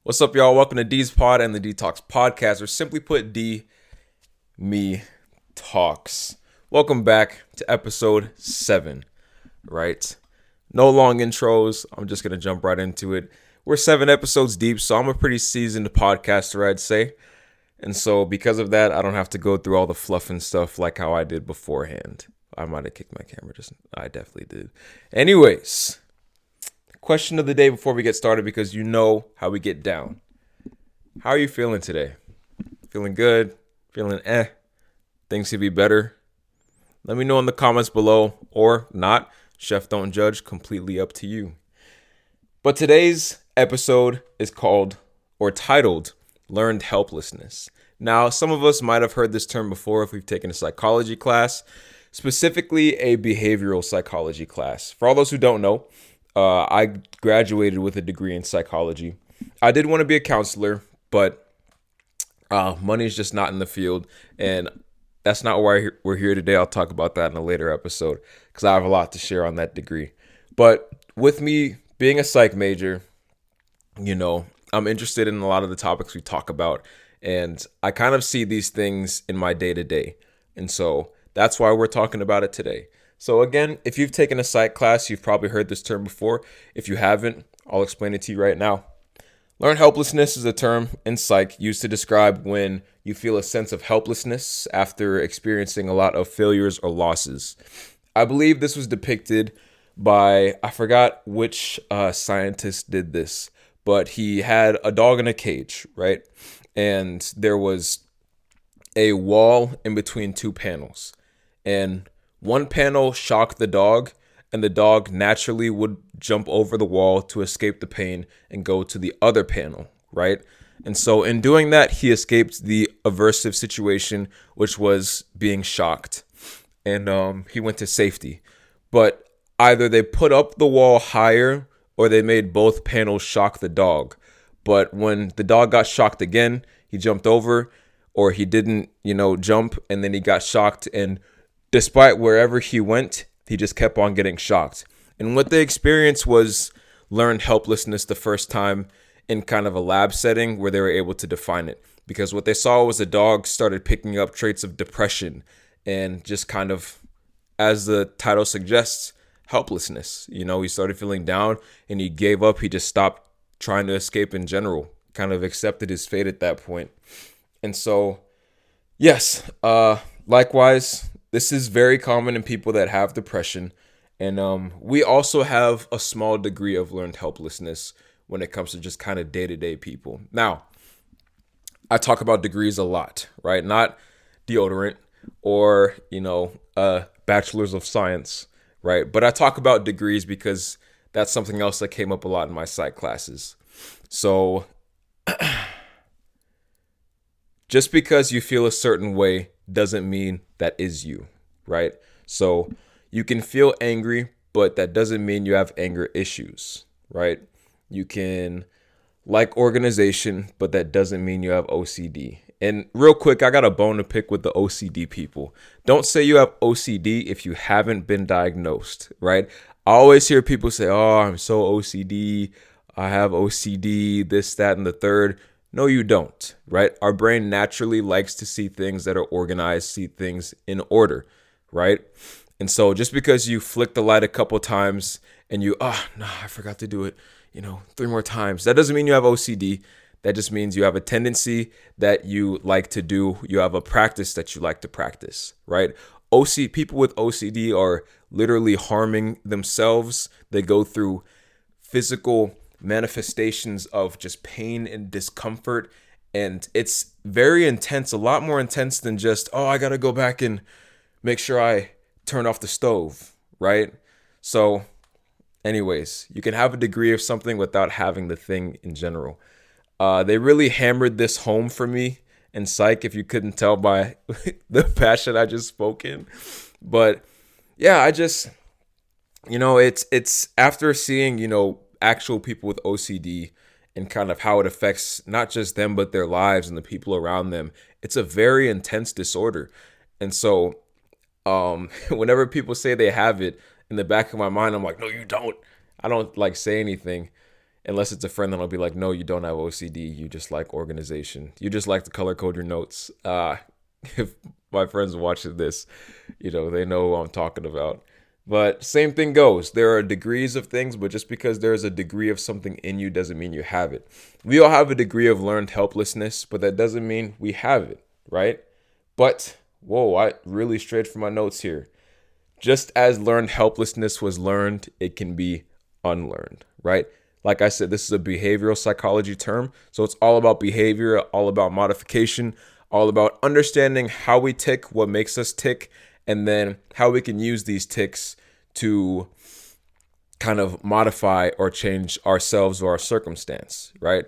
What's up, y'all? Welcome to D's Pod and the Detox Podcast, or simply put, D Me Talks. Welcome back to episode 7, right? No long intros. I'm just going to jump right into it. We're 7 episodes deep, so I'm a pretty seasoned podcaster, I'd say. And so because of that, I don't have to go through all the fluff and stuff like how I did beforehand. I might have kicked my camera. I definitely did. Anyways, question of the day before we get started, because you know how we get down. How are you feeling today? Feeling good? Feeling Things could be better? Let me know in the comments below, or not. Chef don't judge, completely up to you. But today's episode is titled Learned Helplessness. Now, some of us might have heard this term before if we've taken a psychology class, specifically a behavioral psychology class. For all those who don't know, I graduated with a degree in psychology. I did want to be a counselor, but money's just not in the field, and that's not why we're here today. I'll talk about that in a later episode because I have a lot to share on that degree. But with me being a psych major, I'm interested in a lot of the topics we talk about, and I kind of see these things in my day-to-day, and so that's why we're talking about it today. So again, if you've taken a psych class, you've probably heard this term before. If you haven't, I'll explain it to you right now. Learned helplessness is a term in psych used to describe when you feel a sense of helplessness after experiencing a lot of failures or losses. I believe this was depicted by, I forgot which scientist did this, but he had a dog in a cage, right? And there was a wall in between two panels. And one panel shocked the dog, and the dog naturally would jump over the wall to escape the pain and go to the other panel, right? And so in doing that, he escaped the aversive situation, which was being shocked. And he went to safety. But either they put up the wall higher or they made both panels shock the dog. But when the dog got shocked again, he jumped over, or he didn't, jump, and then he got shocked, and despite wherever he went, he just kept on getting shocked. And what they experienced was learned helplessness the first time in kind of a lab setting where they were able to define it. Because what they saw was the dog started picking up traits of depression and just kind of, as the title suggests, helplessness. He started feeling down and he gave up. He just stopped trying to escape in general, kind of accepted his fate at that point. And so, yes, likewise, this is very common in people that have depression. And we also have a small degree of learned helplessness when it comes to just kind of day-to-day people. Now, I talk about degrees a lot, right? Not deodorant or, bachelor's of science, right? But I talk about degrees because that's something else that came up a lot in my psych classes. So just because you feel a certain way doesn't mean that is you, right? So you can feel angry, but that doesn't mean you have anger issues, right? You can like organization, but that doesn't mean you have OCD. And real quick, I got a bone to pick with the OCD people. Don't say you have OCD if you haven't been diagnosed, right? I always hear people say, oh, I'm so OCD. I have OCD, this, that, and the third. No, you don't, right? Our brain naturally likes to see things that are organized, see things in order, right? And so just because you flick the light a couple times and I forgot to do it, 3 more times, that doesn't mean you have OCD. That just means you have a tendency that you like to do. You have a practice that you like to practice, right? People with OCD are literally harming themselves. They go through physical manifestations of just pain and discomfort, and it's very intense, a lot more intense than just, I gotta go back and make sure I turn off the stove, right? So anyways, you can have a degree of something without having the thing in general. They really hammered this home for me in psych, if you couldn't tell by the passion I just spoke in. But yeah, I just, it's after seeing, actual people with OCD and kind of how it affects not just them, but their lives and the people around them. It's a very intense disorder. And so whenever people say they have it, in the back of my mind, I'm like, no, you don't. I don't say anything. unless it's a friend that'll be like, no, you don't have OCD. You just like organization. You just like to color code your notes. If my friends watching this, they know who I'm talking about. But same thing goes. There are degrees of things, but just because there's a degree of something in you doesn't mean you have it. We all have a degree of learned helplessness, but that doesn't mean we have it, right? But, whoa, I really strayed from my notes here. Just as learned helplessness was learned, it can be unlearned, right? Like I said, this is a behavioral psychology term. So it's all about behavior, all about modification, all about understanding how we tick, what makes us tick, and then how we can use these ticks to kind of modify or change ourselves or our circumstance, right?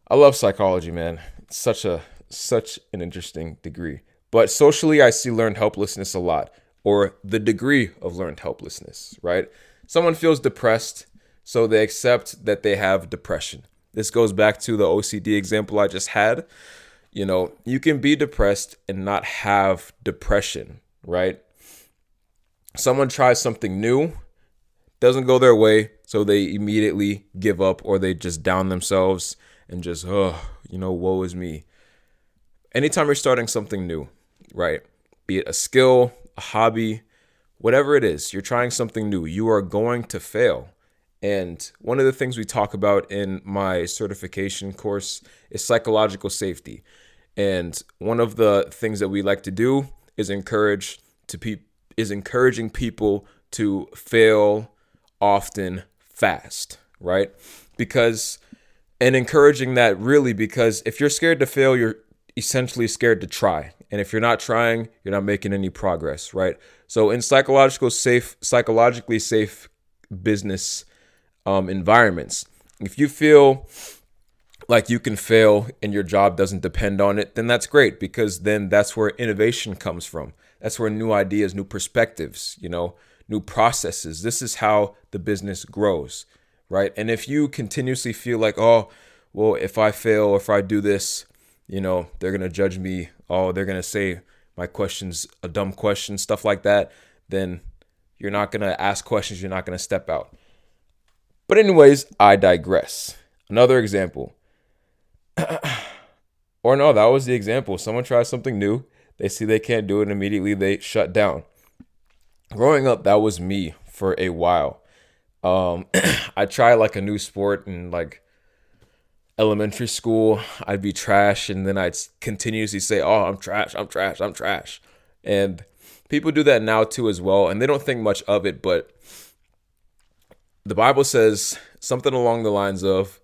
I love psychology, man. It's such an interesting degree. But socially, I see learned helplessness a lot, or the degree of learned helplessness, right? Someone feels depressed, so they accept that they have depression. This goes back to the OCD example I just had. You can be depressed and not have depression, right? Someone tries something new, doesn't go their way, so they immediately give up, or they just down themselves and just, woe is me. Anytime you're starting something new, right? Be it a skill, a hobby, whatever it is, you're trying something new, you are going to fail. And one of the things we talk about in my certification course is psychological safety. And one of the things that we like to do is encouraging people to fail often fast, right? And encouraging that really, because if you're scared to fail, you're essentially scared to try. And if you're not trying, you're not making any progress, right? So in psychologically safe business environments, if you feel like you can fail and your job doesn't depend on it, then that's great, because then that's where innovation comes from. That's where new ideas, new perspectives, new processes. This is how the business grows, right? And if you continuously feel like, oh, well, if I fail, if I do this, they're going to judge me. Oh, they're going to say my question's a dumb question, stuff like that. Then you're not going to ask questions. You're not going to step out. But anyways, I digress. Another example. Or no, that was the example. Someone tries something new. They see they can't do it. Immediately they shut down. Growing up, that was me for a while. I tried like a new sport in like elementary school. I'd be trash, and then I'd continuously say, oh, I'm trash, I'm trash, I'm trash. And people do that now too as well, and they don't think much of it, but the Bible says something along the lines of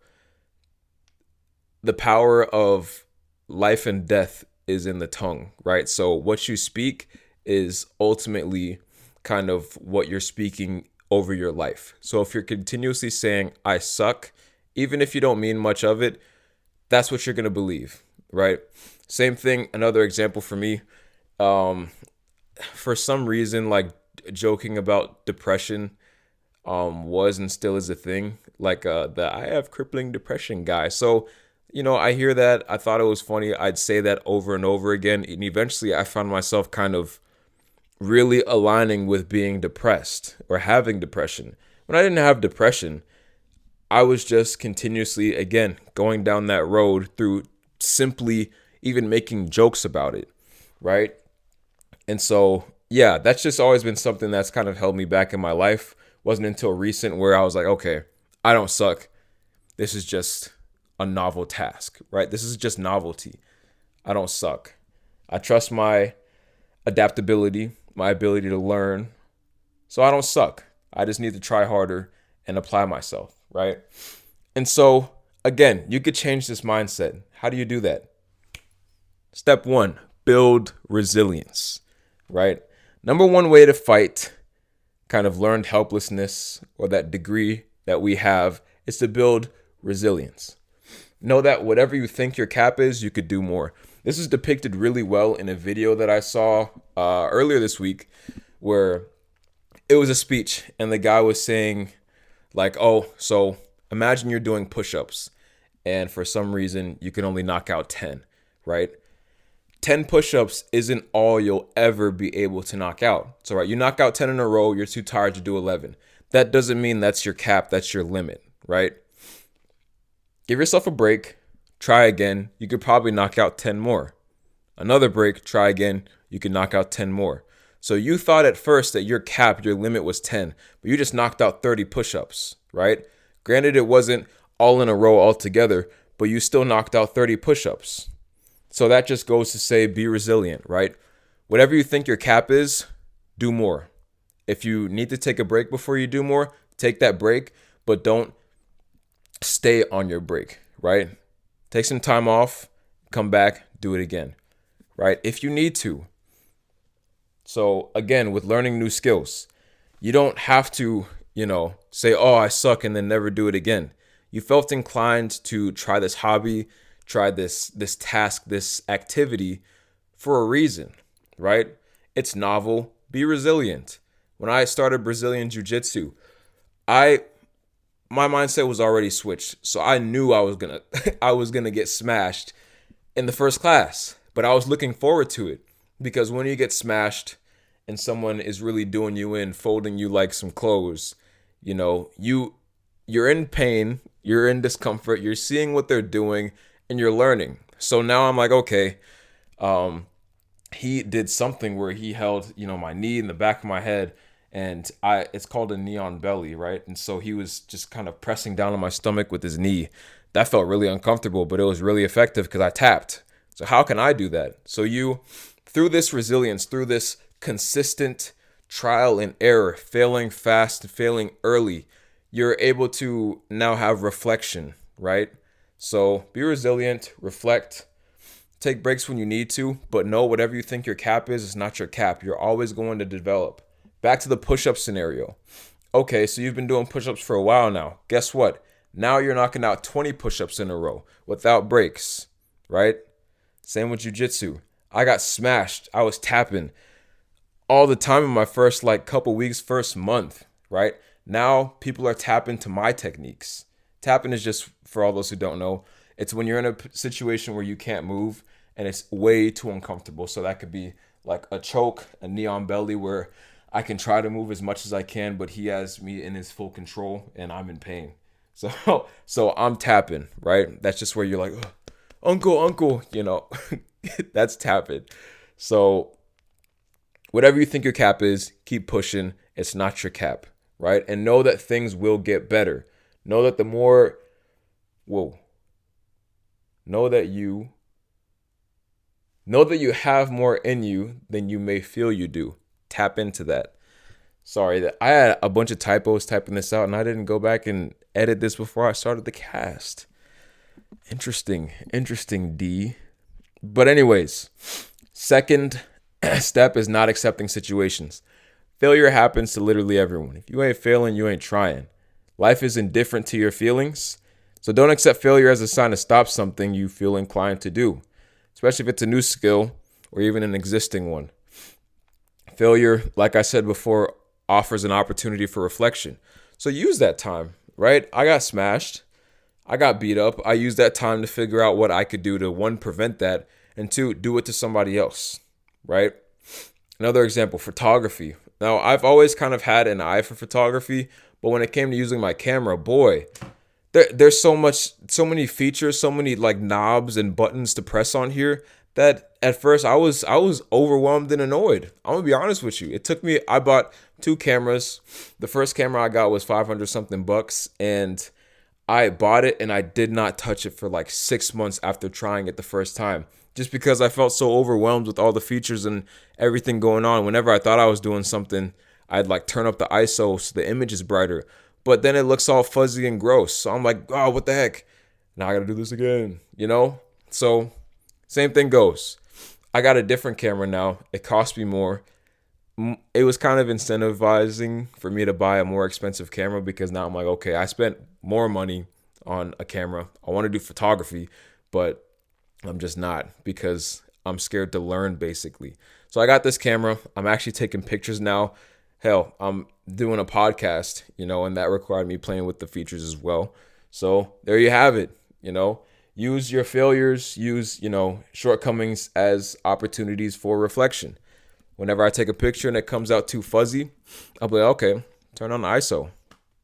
the power of life and death is in the tongue, right? So what you speak is ultimately kind of what you're speaking over your life. So if you're continuously saying, I suck, even if you don't mean much of it, that's what you're going to believe, right? Same thing, another example for me, for some reason, like joking about depression was and still is a thing, like the I have crippling depression guy. So, I hear that. I thought it was funny. I'd say that over and over again. And eventually I found myself kind of really aligning with being depressed or having depression. When I didn't have depression, I was just continuously, again, going down that road through simply even making jokes about it, right? And so, yeah, that's just always been something that's kind of held me back in my life. Wasn't until recent where I was like, okay, I don't suck. This is just a novel task, right? This is just novelty. I don't suck. I trust my adaptability, my ability to learn. So I don't suck. I just need to try harder and apply myself, right? And so, again, you could change this mindset. How do you do that? Step 1, build resilience, right? Number one way to fight kind of learned helplessness or that degree that we have is to build resilience. Know that whatever you think your cap is, you could do more. This is depicted really well in a video that I saw earlier this week where it was a speech and the guy was saying like, oh, so imagine you're doing push-ups and for some reason you can only knock out 10, right? 10 push-ups isn't all you'll ever be able to knock out. So, right, you knock out 10 in a row, you're too tired to do 11. That doesn't mean that's your cap, that's your limit, right? Give yourself a break, try again. You could probably knock out 10 more. Another break, try again. You can knock out 10 more. So you thought at first that your cap, your limit was 10, but you just knocked out 30 push-ups, right? Granted, it wasn't all in a row altogether, but you still knocked out 30 push-ups. So that just goes to say, be resilient, right? Whatever you think your cap is, do more. If you need to take a break before you do more, take that break, but don't stay on your break, right? Take some time off, come back, do it again, right? If you need to. So again, with learning new skills, you don't have to, say, oh, I suck and then never do it again. You felt inclined to try this hobby, try this task, this activity for a reason, right? It's novel. Be resilient. When I started Brazilian Jiu-Jitsu, my mindset was already switched. So I knew I was gonna get smashed in the first class, but I was looking forward to it because when you get smashed and someone is really doing you in, folding you like some clothes, you're in pain, you're in discomfort, you're seeing what they're doing, and you're learning. So now I'm like, okay, he did something where he held, my knee in the back of my head, and it's called a knee on belly, right? And so he was just kind of pressing down on my stomach with his knee. That felt really uncomfortable, but it was really effective because I tapped. So how can I do that? So through this resilience, through this consistent trial and error, failing fast, failing early, you're able to now have reflection, right? So be resilient, reflect, take breaks when you need to, but know whatever you think your cap is not your cap. You're always going to develop. Back to the push-up scenario. Okay, so you've been doing push-ups for a while now. Guess what? Now you're knocking out 20 push-ups in a row without breaks, right? Same with jiu-jitsu. I got smashed. I was tapping all the time in my first couple weeks, first month, right? Now people are tapping to my techniques. Tapping is just, for all those who don't know, it's when you're in a situation where you can't move and it's way too uncomfortable. So that could be like a choke, a knee on belly where I can try to move as much as I can, but he has me in his full control and I'm in pain. So I'm tapping, right? That's just where you're like, oh, uncle, that's tapping. So whatever you think your cap is, keep pushing. It's not your cap, right? And know that things will get better. Know that know that you have more in you than you may feel you do. Tap into that. Sorry, that I had a bunch of typos typing this out and I didn't go back and edit this before I started the cast. Interesting, D. But anyways, second step is not accepting situations. Failure happens to literally everyone. If you ain't failing, you ain't trying. Life is indifferent to your feelings. So don't accept failure as a sign to stop something you feel inclined to do, especially if it's a new skill or even an existing one. Failure, like I said before, offers an opportunity for reflection. So use that time, right? I got smashed. I got beat up. I used that time to figure out what I could do to, one, prevent that, and two, do it to somebody else, right? Another example, photography. Now, I've always kind of had an eye for photography, but when it came to using my camera, boy, there's so many features, so many knobs and buttons to press on here that at first I was overwhelmed and annoyed. I'm gonna be honest with you. It took me, I bought 2 cameras. The first camera I got was 500 something bucks, and I bought it and I did not touch it for 6 months after trying it the first time, just because I felt so overwhelmed with all the features and everything going on. Whenever I thought I was doing something, I'd turn up the ISO so the image is brighter, but then it looks all fuzzy and gross. So I'm like, oh, what the heck? Now I gotta do this again, So same thing goes. I got a different camera now. It cost me more. It was kind of incentivizing for me to buy a more expensive camera because now I'm like, okay, I spent more money on a camera. I want to do photography, but I'm just not because I'm scared to learn, basically. So I got this camera. I'm actually taking pictures now. Hell, I'm doing a podcast, and that required me playing with the features as well. So there you have it, Use your failures, use, shortcomings as opportunities for reflection. Whenever I take a picture and it comes out too fuzzy, I'll be like, okay, turn on the ISO.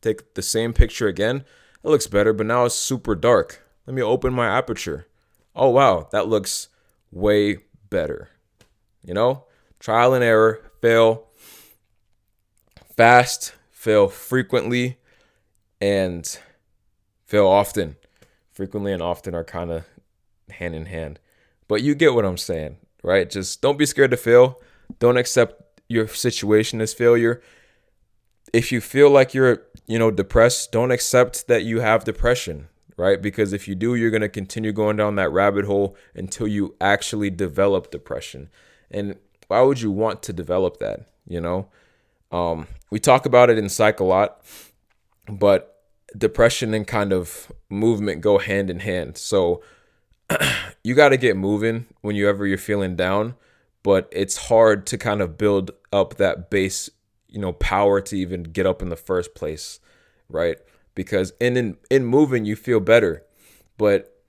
Take the same picture again. It looks better, but now it's super dark. Let me open my aperture. Oh, wow, that looks way better. Trial and error, fail fast, fail frequently, and fail often. Frequently and often are kind of hand in hand. But you get what I'm saying, right? Just don't be scared to fail. Don't accept your situation as failure. If you feel like you're, depressed, don't accept that you have depression, right? Because if you do, you're going to continue going down that rabbit hole until you actually develop depression. And why would you want to develop that? We talk about it in psych a lot, but depression and kind of movement go hand in hand. So you got to get moving whenever you're feeling down, but it's hard to kind of build up that base, power to even get up in the first place, right? Because in moving, you feel better, but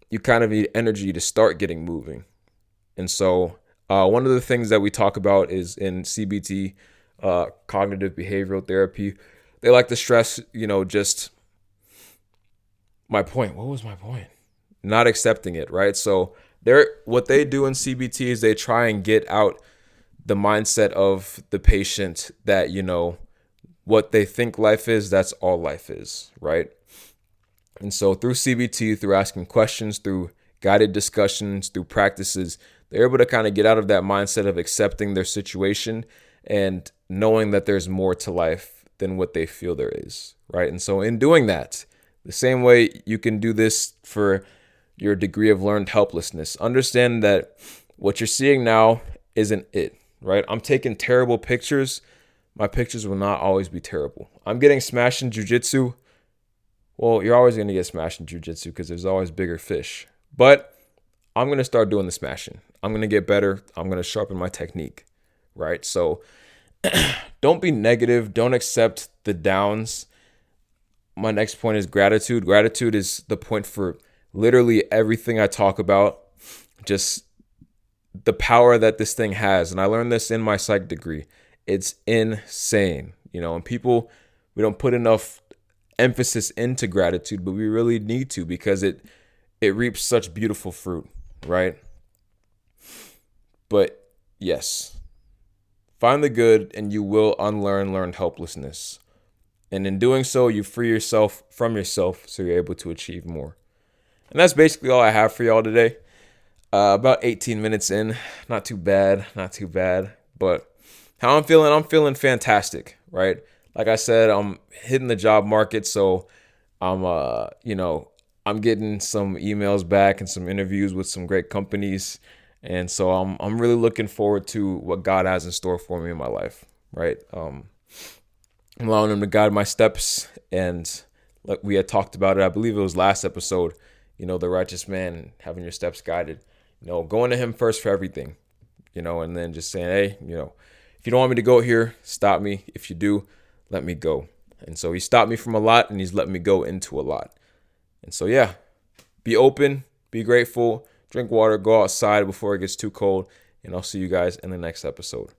you kind of need energy to start getting moving. And so one of the things that we talk about is in CBT, cognitive behavioral therapy, they like to stress, just my point. What was my point? Not accepting it, right? So what they do in CBT is they try and get out the mindset of the patient that, what they think life is, that's all life is, right? And so through CBT, through asking questions, through guided discussions, through practices, they're able to kind of get out of that mindset of accepting their situation and knowing that there's more to life than what they feel there is, right? And so in doing that, the same way you can do this for your degree of learned helplessness, understand that what you're seeing now isn't it, right? I'm taking terrible pictures. My pictures will not always be terrible. I'm getting smashed in jiu-jitsu. Well, you're always going to get smashed in jiu-jitsu because there's always bigger fish. But I'm going to start doing the smashing. I'm going to get better. I'm going to sharpen my technique, right? So don't be negative. Don't accept the downs. My next point is gratitude. Gratitude is the point for literally everything I talk about, just the power that this thing has. And I learned this in my psych degree. It's insane, and we don't put enough emphasis into gratitude, but we really need to because it reaps such beautiful fruit, right? But yes, find the good and you will unlearn learned helplessness. And in doing so, you free yourself from yourself so you're able to achieve more. And that's basically all I have for y'all today. About 18 minutes in, not too bad. But how I'm feeling fantastic, right? Like I said, I'm hitting the job market, so I'm getting some emails back and some interviews with some great companies, and so I'm really looking forward to what God has in store for me in my life, right? I'm allowing Him to guide my steps, and like we had talked about it, I believe it was last episode, the righteous man having your steps guided, going to Him first for everything, and then just saying, hey, if you don't want me to go here, stop me. If you do, let me go. And so He stopped me from a lot and He's let me go into a lot. And so, yeah, be open, be grateful, drink water, go outside before it gets too cold. And I'll see you guys in the next episode.